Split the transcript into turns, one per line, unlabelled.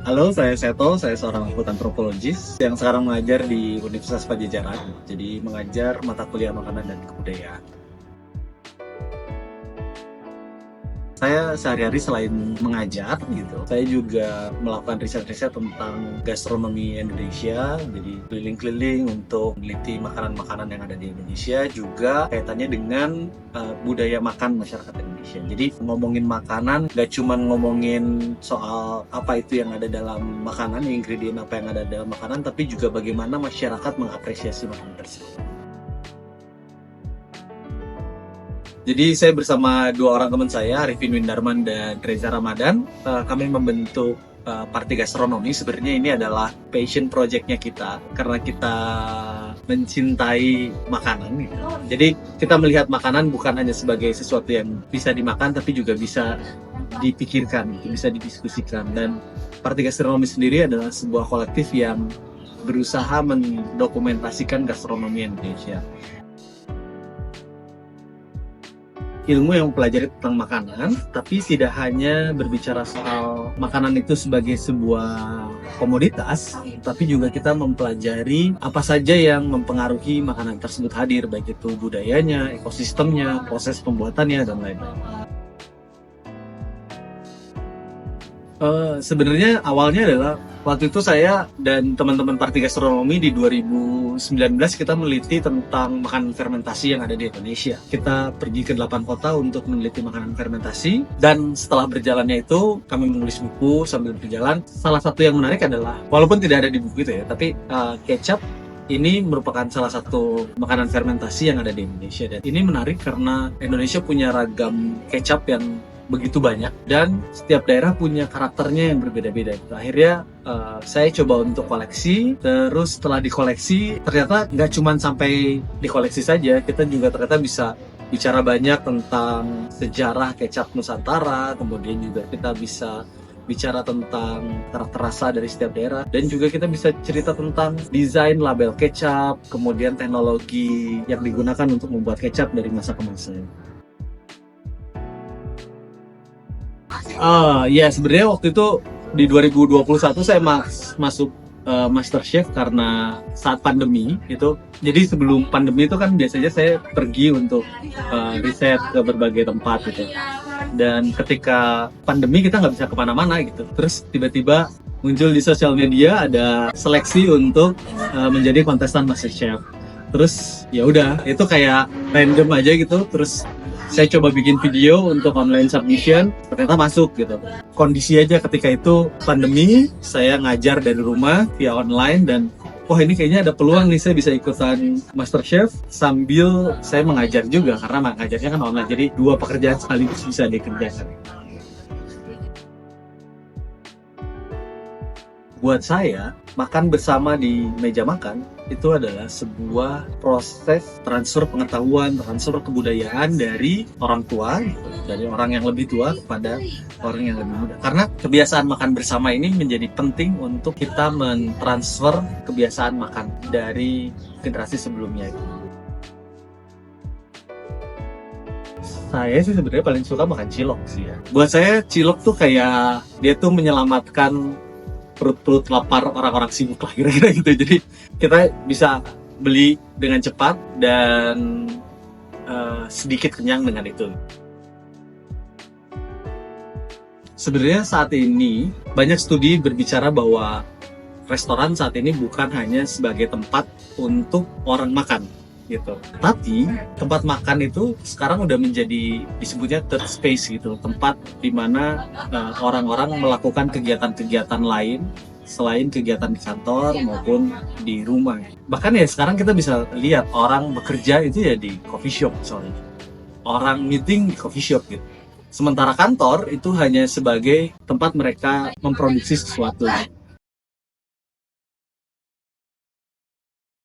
Halo, saya Seto. Saya seorang antropologis yang sekarang mengajar di Universitas Padjadjaran. Jadi mengajar mata kuliah makanan dan kebudayaan. Saya sehari-hari selain mengajar gitu, saya juga melakukan riset-riset tentang gastronomi Indonesia. Jadi keliling-keliling untuk meneliti makanan-makanan yang ada di Indonesia, juga kaitannya dengan budaya makan masyarakat Indonesia. Jadi ngomongin makanan, gak cuma ngomongin soal apa itu yang ada dalam makanan, ingredient apa yang ada dalam makanan, tapi juga bagaimana masyarakat mengapresiasi makanan tersebut. Jadi saya bersama dua orang teman saya, Arifin Windarman dan Reza Ramadan. Kami membentuk Parti Gastronomi. Sebenarnya ini adalah passion project-nya kita, karena kita mencintai makanan. Jadi kita melihat makanan bukan hanya sebagai sesuatu yang bisa dimakan, tapi juga bisa dipikirkan, bisa didiskusikan. Dan Parti Gastronomi sendiri adalah sebuah kolektif yang berusaha mendokumentasikan gastronomi Indonesia. Ilmu yang mempelajari tentang makanan, tapi tidak hanya berbicara soal makanan itu sebagai sebuah komoditas, tapi juga kita mempelajari apa saja yang mempengaruhi makanan tersebut hadir, baik itu budayanya, ekosistemnya, proses pembuatannya, dan lain-lain. Sebenarnya awalnya adalah waktu itu saya dan teman-teman Parti Gastronomi di 2019 kita meneliti tentang makanan fermentasi yang ada di Indonesia. Kita pergi ke 8 kota untuk meneliti makanan fermentasi, dan setelah berjalannya itu kami menulis buku sambil berjalan. Salah satu yang menarik adalah, walaupun tidak ada di buku itu ya, tapi kecap ini merupakan salah satu makanan fermentasi yang ada di Indonesia. Dan ini menarik karena Indonesia punya ragam kecap yang begitu banyak, dan setiap daerah punya karakternya yang berbeda-beda. Akhirnya saya coba untuk koleksi, terus setelah dikoleksi ternyata nggak cuma sampai dikoleksi saja, kita juga ternyata bisa bicara banyak tentang sejarah kecap Nusantara, kemudian juga kita bisa bicara tentang karakter rasa dari setiap daerah, dan juga kita bisa cerita tentang desain label kecap, kemudian teknologi yang digunakan untuk membuat kecap dari masa ke masa. Ya, sebenarnya waktu itu di 2021 saya masuk MasterChef karena saat pandemi itu. Jadi sebelum pandemi itu kan biasanya saya pergi untuk riset ke berbagai tempat gitu. Dan ketika pandemi kita nggak bisa kemana-mana gitu. Terus tiba-tiba muncul di sosial media ada seleksi untuk menjadi kontestan MasterChef. Terus ya udah, itu kayak random aja gitu. Terus saya coba bikin video untuk online submission, ternyata masuk gitu. Kondisi aja ketika itu pandemi, saya ngajar dari rumah via online, dan ini kayaknya ada peluang nih saya bisa ikutan MasterChef sambil saya mengajar juga, karena mengajarnya kan online. Jadi dua pekerjaan sekaligus bisa dikerjakan. Buat saya, makan bersama di meja makan itu adalah sebuah proses transfer pengetahuan, transfer kebudayaan dari orang tua, dari orang yang lebih tua kepada orang yang lebih muda. Karena kebiasaan makan bersama ini menjadi penting untuk kita mentransfer kebiasaan makan dari generasi sebelumnya. Saya sih sebenarnya paling suka makan cilok sih ya. Buat saya cilok tuh kayak dia tuh menyelamatkan perut-perut lapar orang-orang sibuk lah, kira-kira gitu. Jadi kita bisa beli dengan cepat dan sedikit kenyang dengan itu. Sebenarnya saat ini banyak studi berbicara bahwa restoran saat ini bukan hanya sebagai tempat untuk orang makan gitu, tapi tempat makan itu sekarang udah menjadi disebutnya third space gitu, tempat di mana orang-orang melakukan kegiatan-kegiatan lain selain kegiatan di kantor maupun di rumah. Bahkan ya sekarang kita bisa lihat orang bekerja itu ya di coffee shop misalnya, orang meeting di coffee shop gitu. Sementara kantor itu hanya sebagai tempat mereka memproduksi sesuatu.